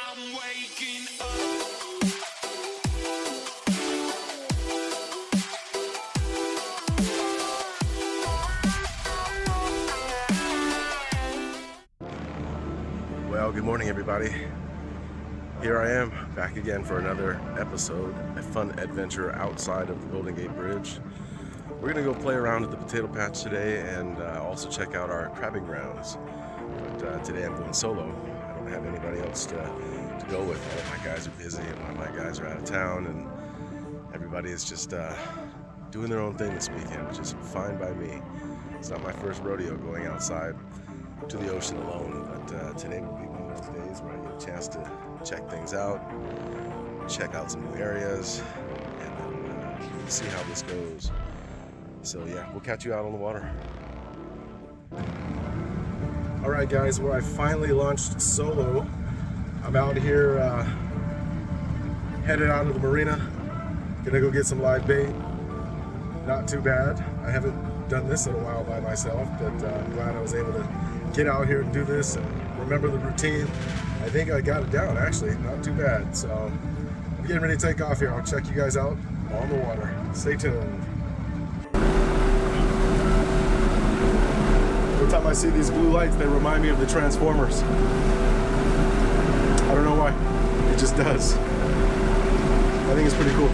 I'm waking up. Well, good morning, everybody. Here I am, back again for another episode, a fun adventure outside of the Golden Gate Bridge. We're gonna go play around at the Potato Patch today and also check out our crabbing grounds. But today I'm going solo. I don't have anybody else to go with. All of my guys are busy and all of my guys are out of town, and everybody is just doing their own thing this weekend, which is fine by me. It's not my first rodeo going outside to the ocean alone, but today will be one of those days where I get a chance to check things out, check out some new areas, and then see how this goes. So yeah, we'll catch you out on the water. All right, guys, well, I finally launched solo. I'm out here headed out of the marina. Gonna go get some live bait. Not too bad. I haven't done this in a while by myself, but I'm glad I was able to get out here and do this and remember the routine. I think I got it down, actually. Not too bad. So I'm getting ready to take off here. I'll check you guys out on the water. Stay tuned. Every time I see these blue lights, they remind me of the Transformers. I don't know why. It just does. I think it's pretty cool.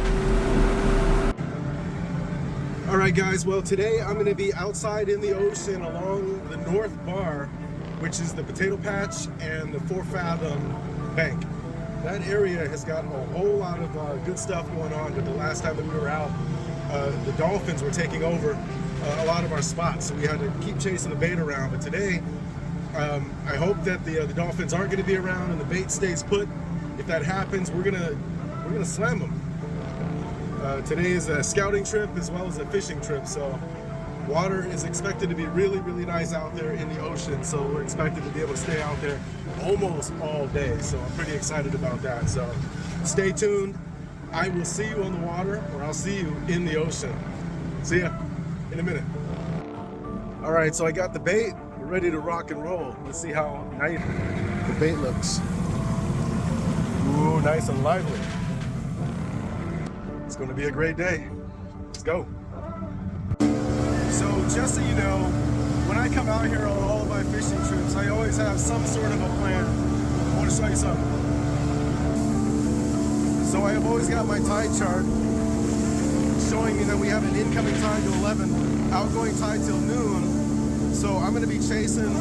All right, guys, well, today I'm going to be outside in the ocean along the North Bar, which is the Potato Patch and the 4 Fathom Bank. That area has got a whole lot of good stuff going on, but the last time that we were out, the dolphins were taking over a lot of our spots, so we had to keep chasing the bait around. But today, I hope that the dolphins aren't going to be around and the bait stays put. If that happens, we're gonna slam them. Today is a scouting trip as well as a fishing trip, so water is expected to be really, really nice out there in the ocean, so we're expected to be able to stay out there almost all day, so I'm pretty excited about that. So stay tuned. I will see you on the water, or I'll see you in the ocean. See ya in a minute. All right, so I got the bait. We're ready to rock and roll. Let's see how nice the bait looks. Ooh, nice and lively. It's going to be a great day. Let's go. So just so you know, when I come out here on all of my fishing trips, I always have some sort of a plan. I want to show you something. So I have always got my tide chart showing me that we have an incoming tide to 11, outgoing tide till noon. So I'm going to be chasing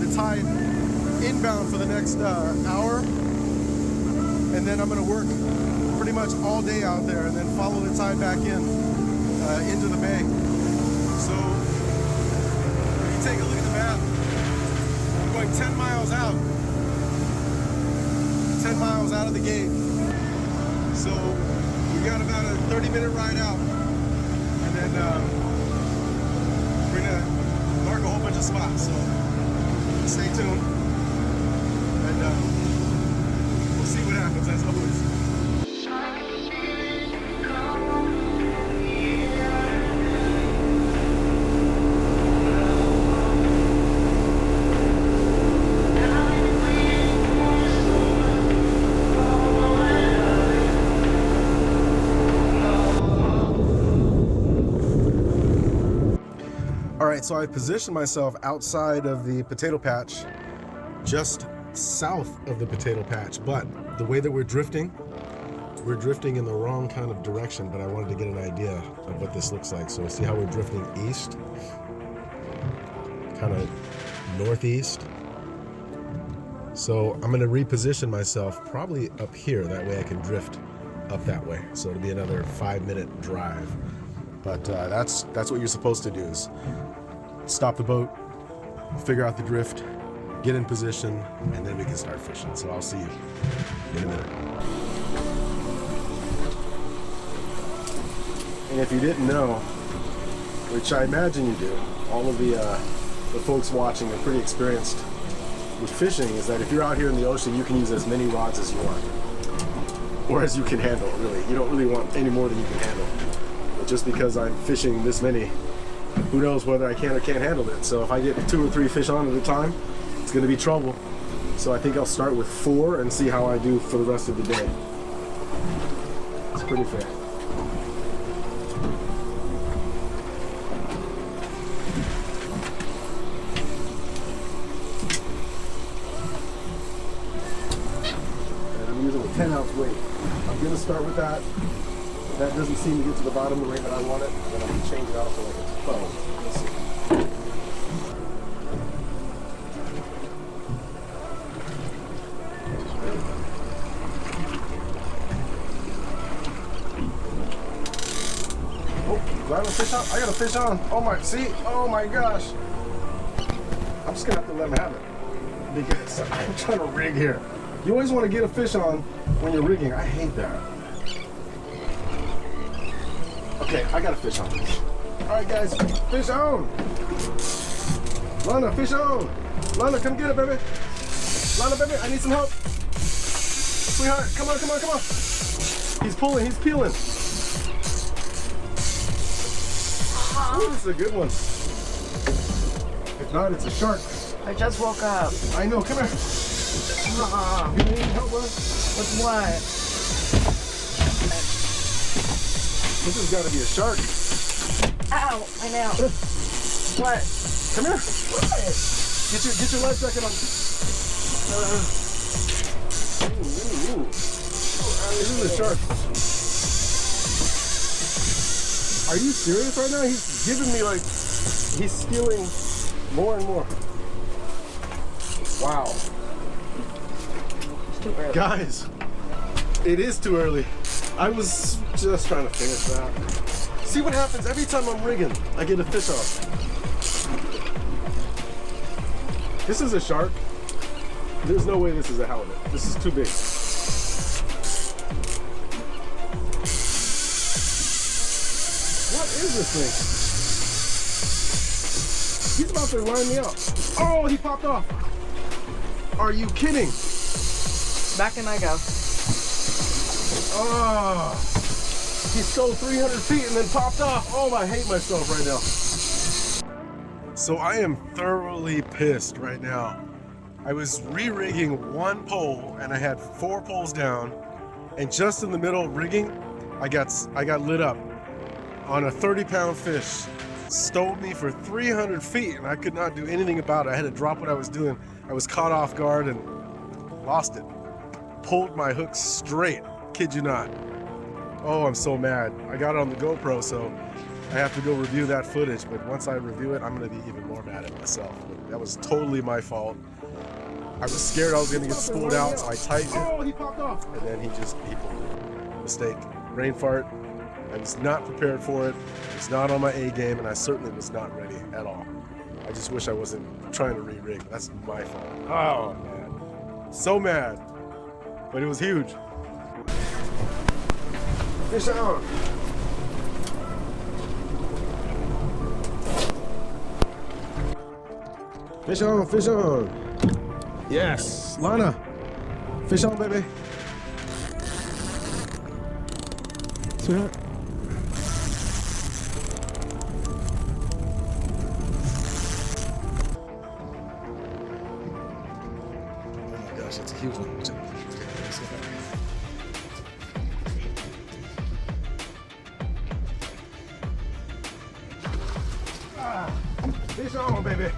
the tide inbound for the next hour, and then I'm going to work pretty much all day out there and then follow the tide back into the bay. So if you take a look at the map, I'm going 10 miles out. 10 miles out of the gate. So we got about a 30-minute ride out, and then we're gonna mark a whole bunch of spots. So stay tuned, and we'll see what happens as always. All right, so I've positioned myself outside of the Potato Patch, just south of the Potato Patch, but the way that we're drifting in the wrong kind of direction, but I wanted to get an idea of what this looks like. So see how we're drifting east, kind of northeast. So I'm gonna reposition myself probably up here, that way I can drift up that way. So it'll be another 5-minute drive. But that's what you're supposed to do, is stop the boat, figure out the drift, get in position, and then we can start fishing. So I'll see you in a minute. And if you didn't know, which I imagine you do, all of the folks watching are pretty experienced with fishing, is that if you're out here in the ocean, you can use as many rods as you want, or as you can handle, really. You don't really want any more than you can handle. But just because I'm fishing this many, who knows whether I can or can't handle it. So if I get 2 or 3 fish on at a time, it's going to be trouble. So I think I'll start with 4 and see how I do for the rest of the day. It's pretty fair. And I'm using a 10-ounce weight. I'm gonna start with that. If that doesn't seem to get to the bottom the way that I want it, then I'm gonna change it out to like a 12. Let's see. Do I have a fish on? I got a fish on. Oh my, see? Oh my gosh. I'm just gonna have to let him have it. Because I'm trying to rig here. You always want to get a fish on when you're rigging. I hate that. Okay, I got a fish on. Alright guys, fish on. Lana, fish on. Lana, come get it, baby. Lana, baby, I need some help. Sweetheart, come on, come on, come on. He's pulling, he's peeling. Ooh, this is a good one. If not, it's a shark. I just woke up. I know, come here. You need help, bud? With what? This has got to be a shark. Ow, I know. What? Come here. Get your life jacket on. Ooh. This is a shark. Are you serious right now? He's giving me like, he's stealing more and more. Wow. It's too early. Guys, it is too early. I was just trying to finish that. See what happens every time I'm rigging, I get a fish off. This is a shark. There's no way this is a halibut. This is too big. What is this thing? He's about to line me up. Oh, he popped off. Are you kidding? Back in I go. Oh, he stole 300 feet and then popped off. Oh, I hate myself right now. So I am thoroughly pissed right now. I was re-rigging one pole and I had 4 poles down, and just in the middle of rigging, I got lit up on a 30-pound fish. Stole me for 300 feet and I could not do anything about it. I had to drop what I was doing. I was caught off guard and lost it. Pulled my hook straight. Kid you not. Oh, I'm so mad. I got it on the GoPro, so I have to go review that footage, but once I review it, I'm gonna be even more mad at myself. That was totally my fault. I was scared I was gonna get spooled out, so I tightened it. Oh, he popped off. And then he pulled it. Mistake. Rain fart. I was not prepared for it. It's not on my A game, and I certainly was not ready at all. I just wish I wasn't trying to re-rig. That's my fault. Oh, man. So mad. But it was huge. Fish on. Fish on, fish on. Yes, Lana. Fish on, baby. Sweetheart. Oh my gosh, that's a huge one. Fish on, baby.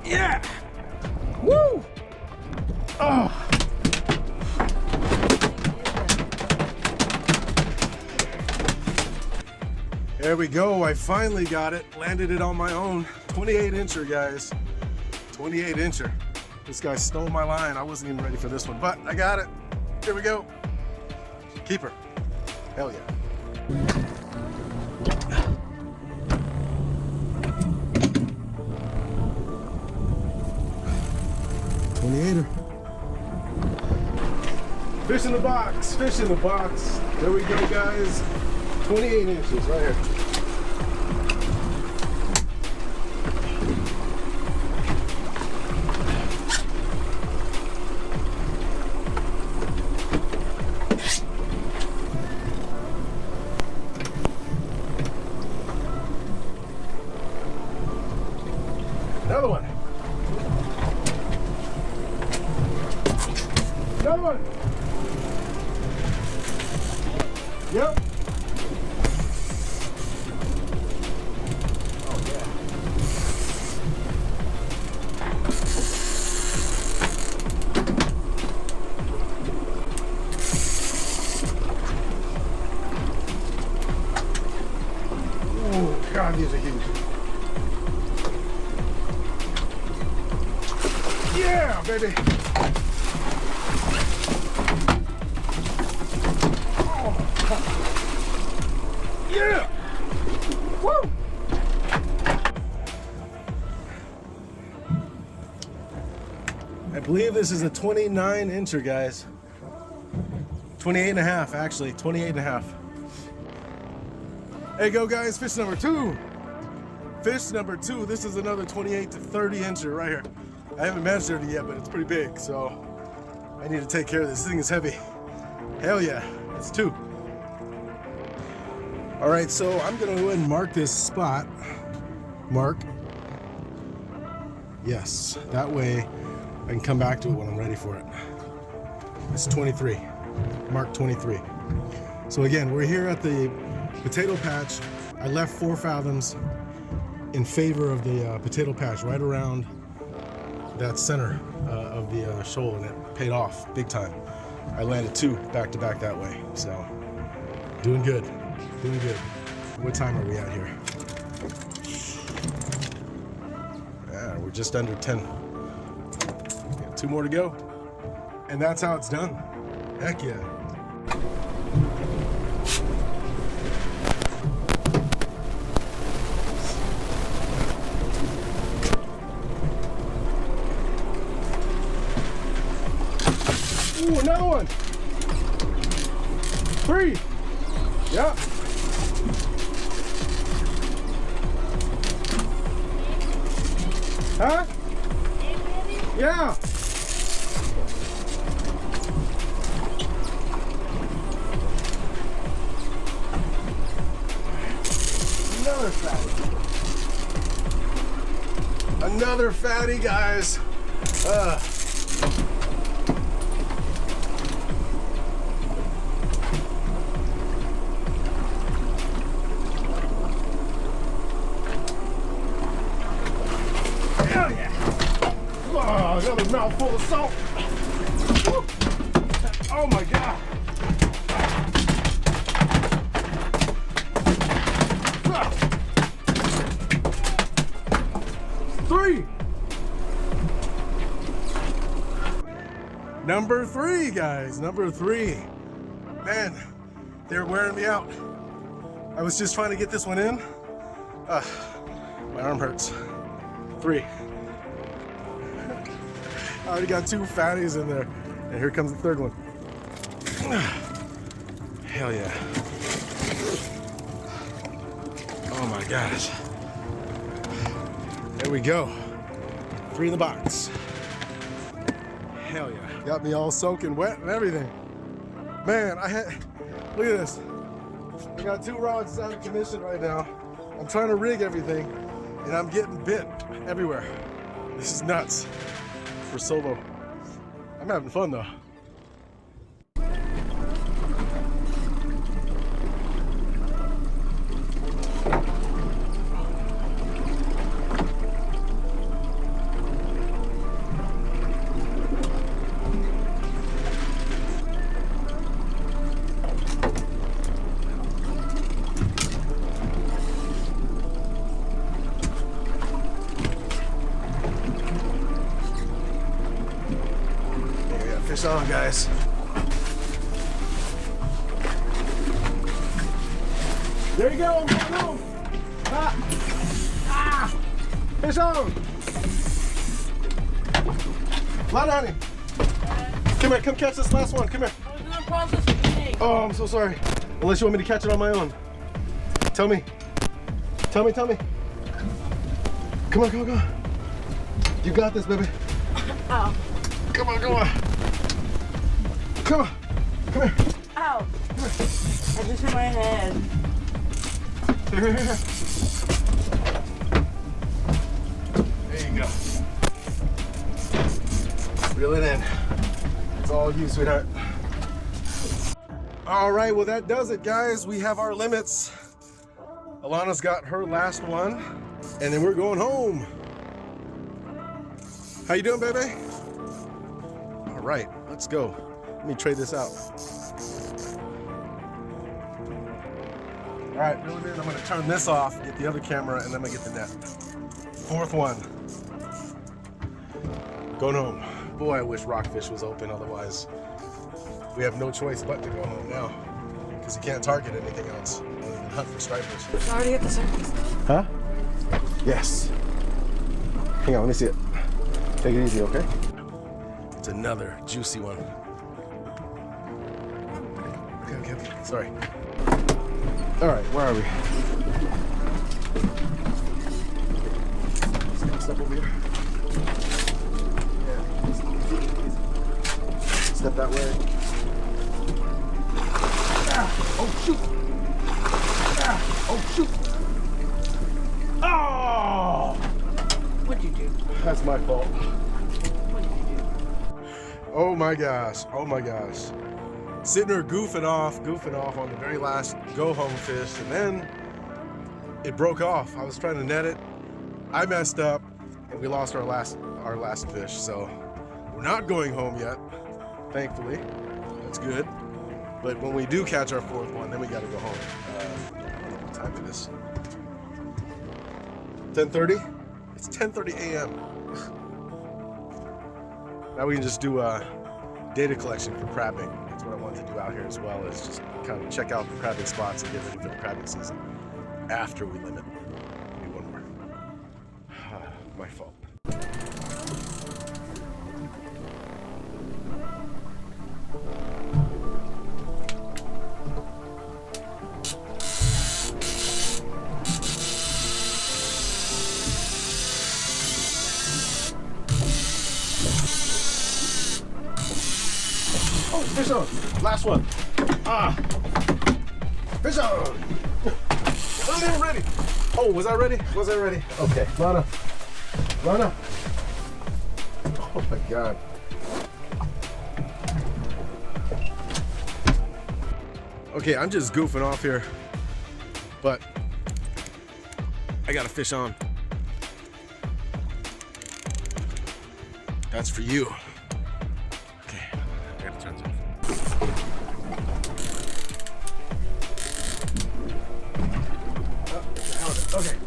Yeah. Woo. Oh. There we go. I finally got it. Landed it on my own. 28-incher, guys. 28-incher. This guy stole my line. I wasn't even ready for this one, but I got it. Here we go. Keeper. Hell yeah. 28er. Fish in the box, fish in the box. There we go, guys. 28 inches right here. Another one. Another one. Yep. Oh yeah. Oh God, these are huge. Yeah, baby. Yeah! Woo! I believe this is a 29-incher, guys. 28 and a half, actually. 28 and a half. There you go, guys. Fish number 2. Fish number 2. This is another 28 to 30-incher right here. I haven't measured it yet, but it's pretty big, so I need to take care of this. This thing is heavy. Hell yeah. It's 2. All right, so I'm gonna go ahead and mark this spot. Mark. Yes, that way I can come back to it when I'm ready for it. It's 23, mark 23. So again, we're here at the potato patch. I left 4 fathoms in favor of the potato patch right around that center of the shoal, and it paid off big time. I landed 2 back to back that way, so doing good. Doing good. What time are we at here? Yeah, we're just under 10. Got 2 more to go. And that's how it's done. Heck yeah. Ooh, another one. 3. Yep. Huh? Yeah. Another fatty. Another fatty, guys. Another mouthful of salt. Woo. Oh my God. 3. Number 3, guys. Number 3. Man, they're wearing me out. I was just trying to get this one in. My arm hurts. 3. I already got 2 fatties in there, and here comes the 3rd one. Hell yeah. Oh my gosh. There we go. 3 in the box. Hell yeah. Got me all soaking wet and everything. Man, look at this. I got 2 rods out of commission right now. I'm trying to rig everything, and I'm getting bit everywhere. This is nuts. For solo. I'm having fun though. Fish on, guys. There you go, I'm going home. Fish on. Lot of honey. Come here, come catch this last one. Come here. I was in the process of eating. Oh, I'm so sorry. Unless you want me to catch it on my own. Tell me. Tell me. Come on. You got this, baby. Ow. Come on. Come here. Ow. Come here. I just hit my head. Here. There you go. Reel it in. That's all you, sweetheart. All right, well that does it, guys. We have our limits. Alana's got her last one, and then we're going home. How you doing, baby? All right, let's go. Let me trade this out. All right, really weird. I'm gonna turn this off, get the other camera, and then I'm gonna get the net. Fourth one. Going home. Boy, I wish Rockfish was open, otherwise we have no choice but to go home now, because you can't target anything else other than hunt for stripers. It's already at the surface. Huh? Yes. Hang on, let me see it. Take it easy, okay? It's another juicy one. Okay. Sorry. All right, where are we? Step over here. Yeah. Step that way. Ah, oh shoot! Ah, oh shoot! Oh! What'd you do? That's my fault. What did you do? Oh my gosh! Oh my gosh! Sitting there goofing off on the very last go home fish, and then it broke off. I was trying to net it. I messed up, and we lost our last fish. So we're not going home yet, thankfully. That's good. But when we do catch our fourth one, then we got to go home. I don't know what time it is. 10:30? It's 10:30 a.m. Now we can just do a data collection for crabbing. That's what I wanted to do out here as well, is just kind of check out the crabbing spots and get ready for the crabbing season after we limit. Maybe one more. My fault. Oh, fish on! Last one. Fish on! I wasn't even ready. Oh, was I ready? Was I ready? Okay, Lana. Lana. Oh my God. Okay, I'm just goofing off here, but I got a fish on. That's for you. Okay, I gotta turn this off. Oh, okay.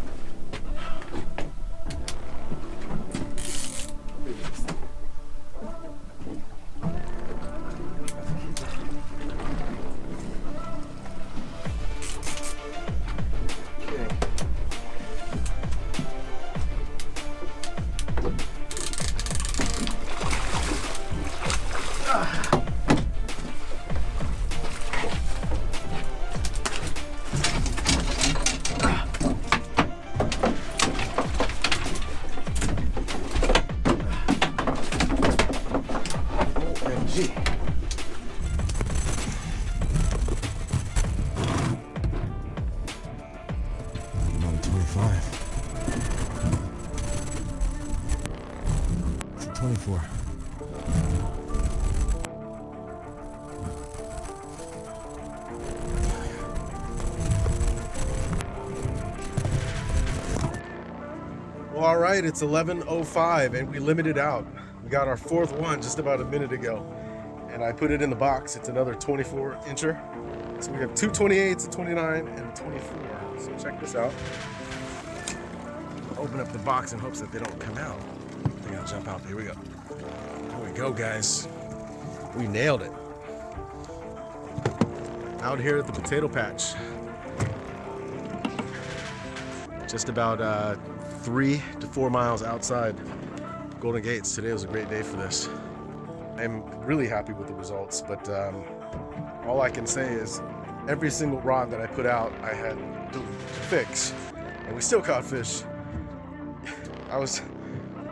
OMG. Another 25. It's a 24. Well, all right, it's 11:05 and we limited out. We got our fourth one just about a minute ago, and I put it in the box. It's another 24 incher. So we have two 28s, a 29, and a 24. So check this out. Open up the box in hopes that they don't come out. They're gonna jump out. Here we go. Here we go, guys. We nailed it. Out here at the potato patch. Just about 3 to 4 miles outside Golden Gates. Today was a great day for this. I'm really happy with the results, but all I can say is every single rod that I put out, I had to fix, and we still caught fish. I was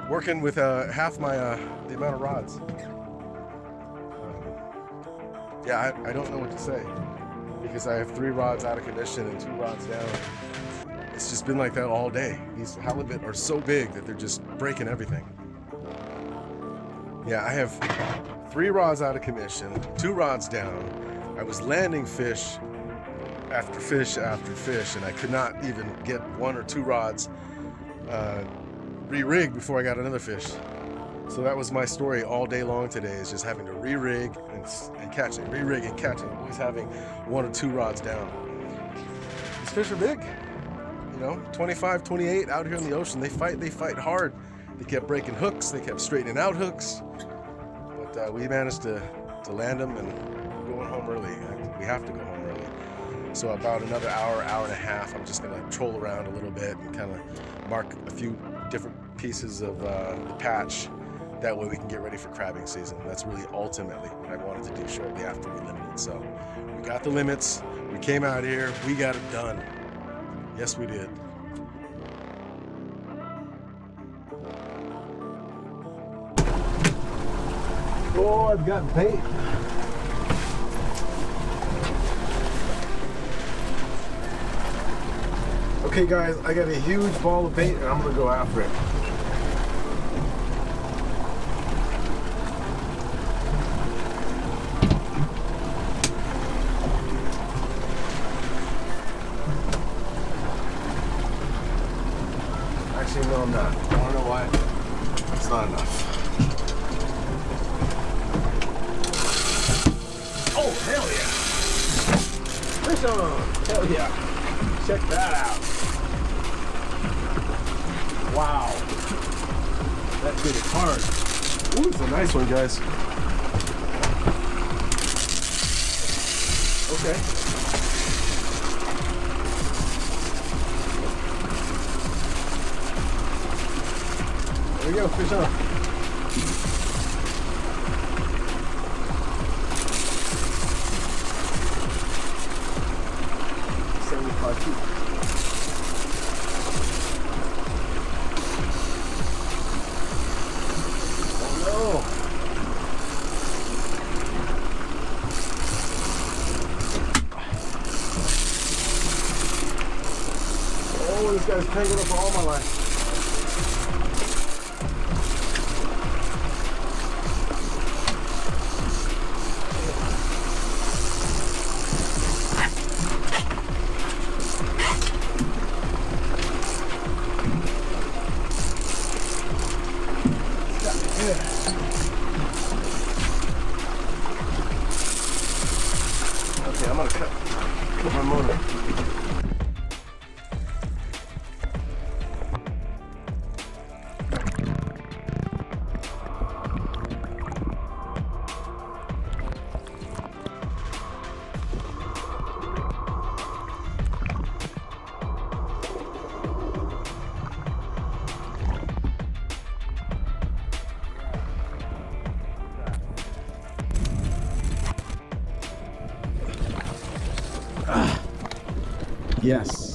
working with half my the amount of rods. Yeah, I don't know what to say, because I have 3 rods out of condition and 2 rods down. It's just been like that all day. These halibut are so big that they're just breaking everything. Yeah, I have 3 rods out of commission, 2 rods down. I was landing fish after fish after fish, and I could not even get 1 or 2 rods re-rigged before I got another fish. So that was my story all day long today, is just having to re-rig and catching, re-rig and catching, always having 1 or 2 rods down. These fish are big, you know, 25, 28 out here in the ocean. They fight hard. They kept breaking hooks, they kept straightening out hooks, but we managed to land them, and we're going home early. We have to go home early. So about another hour, hour and a half, I'm just gonna troll around a little bit and kind of mark a few different pieces of the patch. That way we can get ready for crabbing season. That's really ultimately what I wanted to do shortly after we limited. So we got the limits, we came out here, we got it done. Yes, we did. Oh, I've got bait. Okay guys, I got a huge ball of bait and I'm gonna go after it. Actually, no, I'm not. I don't know why. It's not enough. Oh, hell yeah! Fish on! Hell yeah! Check that out. Wow. That bit is hard. Ooh, it's a nice one, guys. Okay. There we go, fish on. This guy's tangled up all my life. Okay, I'm gonna cut my motor. Yes.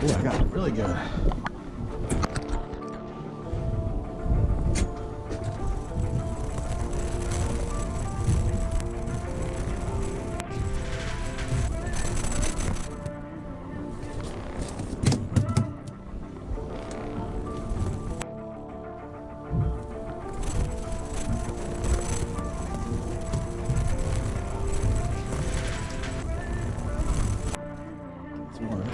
Ooh, I got it really good. It's one.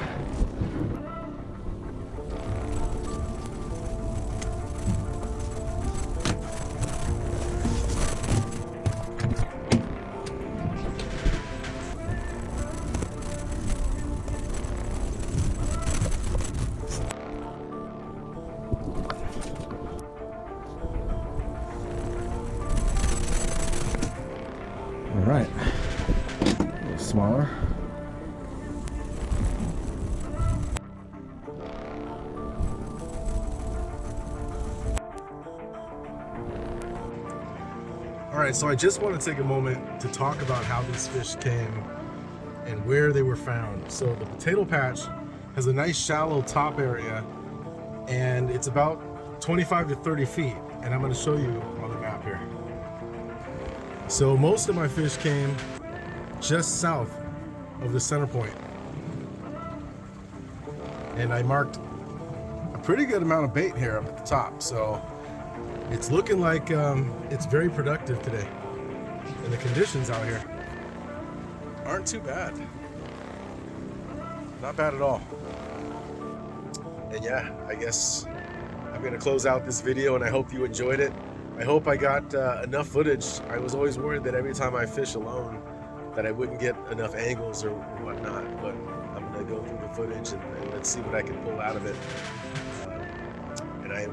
All right, a little smaller. right, so I just want to take a moment to talk about how these fish came and where they were found. So the potato patch has a nice shallow top area, and it's about 25 to 30 feet, and I'm going to show you on the map here. So most of my fish came just south of the center point, and I marked a pretty good amount of bait here up at the top, so it's looking like it's very productive today, and the conditions out here aren't too bad. Not bad at all. And yeah, I guess I'm gonna close out this video, and I hope you enjoyed it. I hope I got enough footage. I was always worried that every time I fish alone that I wouldn't get enough angles or whatnot, but I'm gonna go through the footage and let's see what I can pull out of it. And I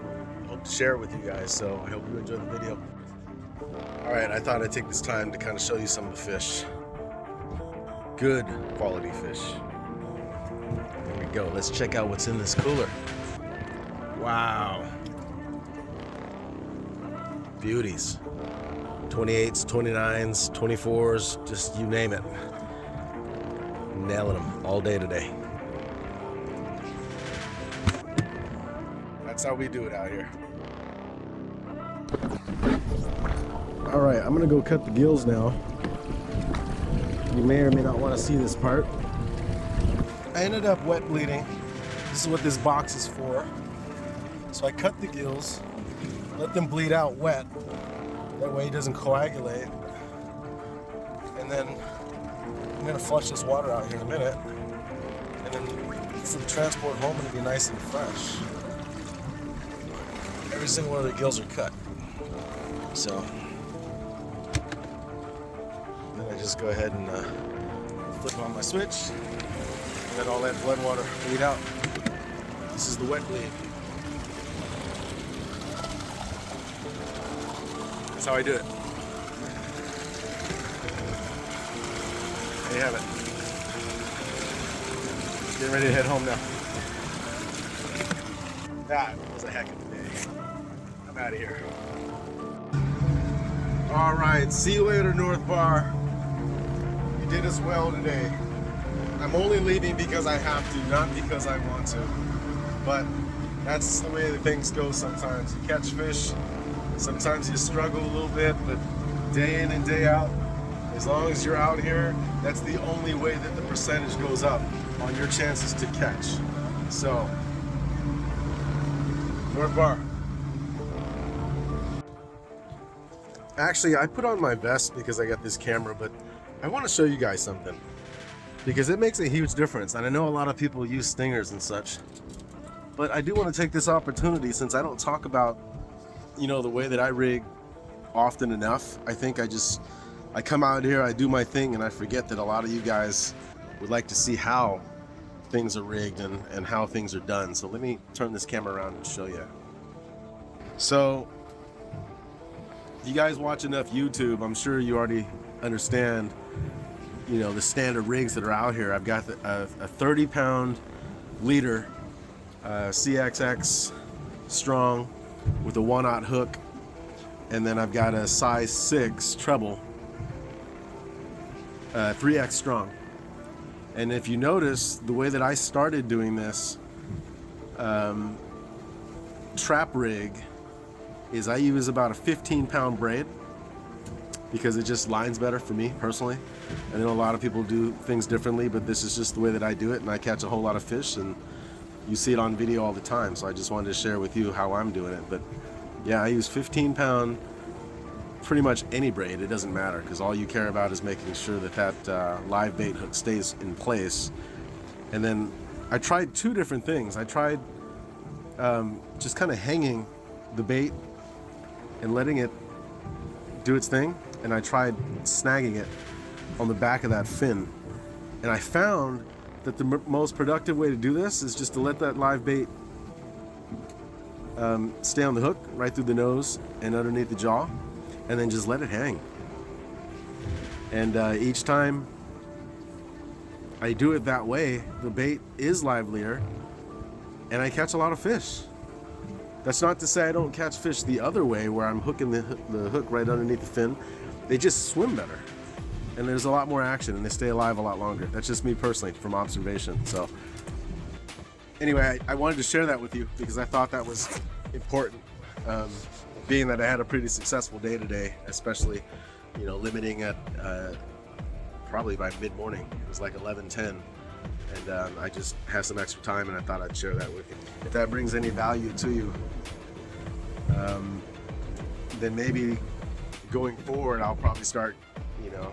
hope to share it with you guys, so I hope you enjoyed the video. All right, I thought I'd take this time to kind of show you some of the fish. Good quality fish. Here we go. Let's check out what's in this cooler. Wow. Beauties. 28s, 29s, 24s, just you name it. Nailing them all day today. That's how we do it out here. All right, I'm gonna go cut the gills now. You may or may not want to see this part. I ended up wet bleeding. This is what this box is for. So I cut the gills, let them bleed out wet. That way it doesn't coagulate. And then I'm gonna flush this water out here in a minute. And then for the transport home, it'll be nice and fresh. Every single one of the gills are cut. So then I just go ahead and flip on my switch. Let all that blood water bleed out. This is the wet bleed. That's how I do it. There you have it. Getting ready to head home now. That was a heck of a day. I'm out of here. All right, see you later, North Bar. You did us well today. I'm only leaving because I have to, not because I want to. But that's the way that things go sometimes. You catch fish, sometimes you struggle a little bit, but day in and day out, as long as you're out here, that's the only way that the percentage goes up on your chances to catch. So, North Bar. Actually, I put on my vest because I got this camera, but I want to show you guys something because it makes a huge difference. And I know a lot of people use stingers and such, but I do want to take this opportunity, since I don't talk about, you know, the way that I rig often enough. I think I come out here, I do my thing, and I forget that a lot of you guys would like to see how things are rigged and how things are done. So let me turn this camera around and show you. So you guys watch enough YouTube, I'm sure you already understand, you know, the standard rigs that are out here. I've got a 30-pound leader, CXX strong with a 1/0 hook, and then I've got a size 6 treble, 3X strong. And if you notice, the way that I started doing this trap rig is I use about a 15-pound braid because it just lines better for me personally. I know a lot of people do things differently, but this is just the way that I do it, and I catch a whole lot of fish, and you see it on video all the time. So I just wanted to share with you how I'm doing it. But yeah, I use 15-pound, pretty much any braid. It doesn't matter, because all you care about is making sure that that live bait hook stays in place. And then I tried two different things. I tried just kind of hanging the bait and letting it do its thing, and I tried snagging it on the back of that fin. And I found that the most productive way to do this is just to let that live bait stay on the hook right through the nose and underneath the jaw, and then just let it hang. And each time I do it that way, the bait is livelier and I catch a lot of fish. That's not to say I don't catch fish the other way where I'm hooking the hook right underneath the fin. They just swim better. And there's a lot more action and they stay alive a lot longer. That's just me personally from observation. So anyway, I wanted to share that with you because I thought that was important. Being that I had a pretty successful day today, especially, you know, limiting at probably by mid-morning. It was like 11:10. And I just have some extra time and I thought I'd share that with you. If that brings any value to you, then maybe going forward I'll probably start, you know,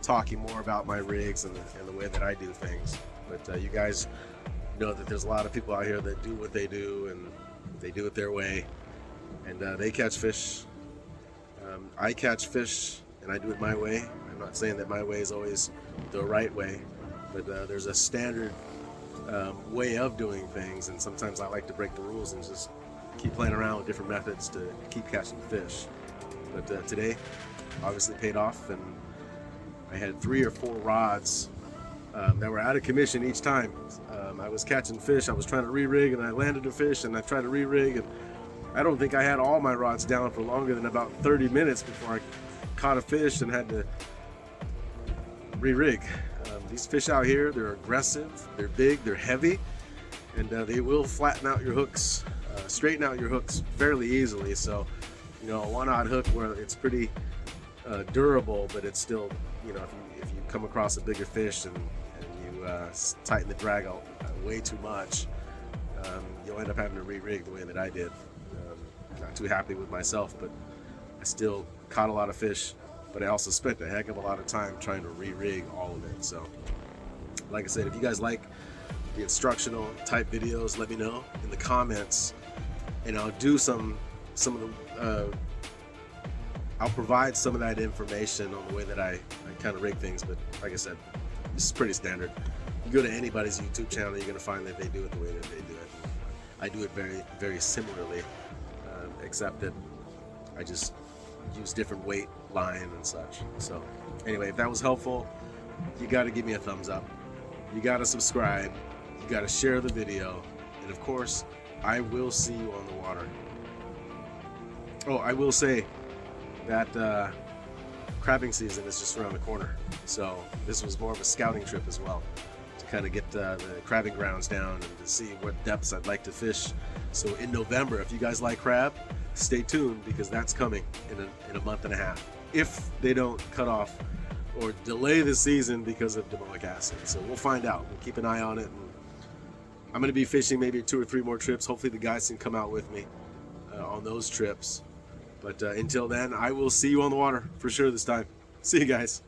talking more about my rigs and the way that I do things. But you guys know that there's a lot of people out here that do what they do and they do it their way, and they catch fish. I catch fish and I do it my way. I'm not saying that my way is always the right way, but there's a standard way of doing things, and sometimes I like to break the rules and just keep playing around with different methods to keep catching fish. But today obviously paid off, and I had 3 or 4 rods that were out of commission each time. I was catching fish, I was trying to re-rig, and I landed a fish, and I tried to re-rig, and I don't think I had all my rods down for longer than about 30 minutes before I caught a fish and had to re-rig. These fish out here, they're aggressive, they're big, they're heavy, and they will flatten out your hooks, straighten out your hooks fairly easily. So, you know, a one-odd hook where it's pretty durable, but it's still, you know, if you come across a bigger fish and you tighten the drag out way too much, you'll end up having to re-rig the way that I did. Not too happy with myself, but I still caught a lot of fish, but I also spent a heck of a lot of time trying to re-rig all of it. So like I said, if you guys like the instructional type videos, let me know in the comments, and I'll do some of the I'll provide some of that information on the way that I kind of rig things. But like I said, this is pretty standard. You go to anybody's YouTube channel, you're going to find that they do it the way that they do it. I do it very, very similarly, except that I just use different weight line and such. So anyway, if that was helpful, you got to give me a thumbs up. You got to subscribe. You got to share the video. And of course, I will see you on the water. Oh, I will say that crabbing season is just around the corner. So this was more of a scouting trip as well, to kind of get the crabbing grounds down and to see what depths I'd like to fish. So in November, if you guys like crab, stay tuned, because that's coming in a month and a half, if they don't cut off or delay the season because of domoic acid. So we'll find out. We'll keep an eye on it. And I'm going to be fishing maybe 2 or 3 more trips. Hopefully the guys can come out with me on those trips. But until then, I will see you on the water for sure this time. See you guys.